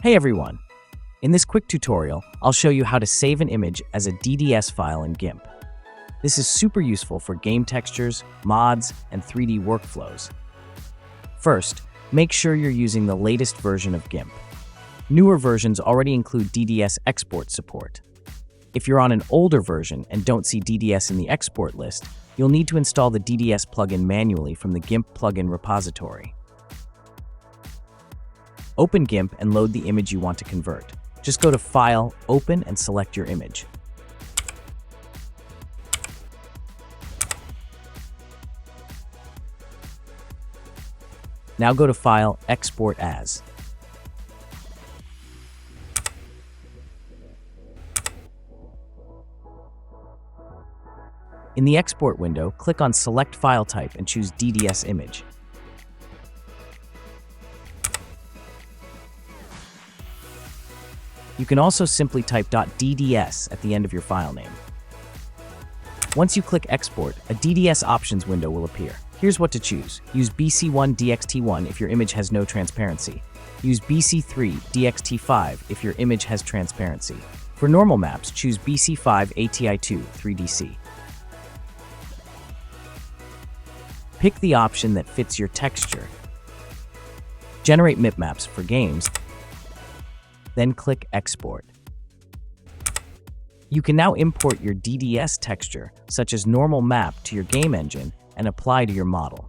Hey everyone! In this quick tutorial, I'll show you how to save an image as a DDS file in GIMP. This is super useful for game textures, mods, and 3D workflows. First, make sure you're using the latest version of GIMP. Newer versions already include DDS export support. If you're on an older version and don't see DDS in the export list, you'll need to install the DDS plugin manually from the GIMP plugin repository. Open GIMP and load the image you want to convert. Just go to File, Open, and select your image. Now go to File, Export As. In the Export window, click on Select File Type and choose DDS Image. You can also simply type .dds at the end of your file name. Once you click Export, a DDS options window will appear. Here's what to choose. Use BC1 DXT1 if your image has no transparency. Use BC3 DXT5 if your image has transparency. For normal maps, choose BC5 ATI2 3DC. Pick the option that fits your texture. Generate mipmaps for games. Then click Export. You can now import your DDS texture, such as normal map, to your game engine and apply to your model.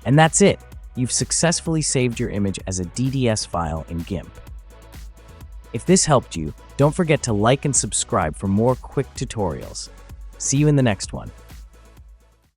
And that's it! You've successfully saved your image as a DDS file in GIMP. If this helped you, don't forget to like and subscribe for more quick tutorials. See you in the next one.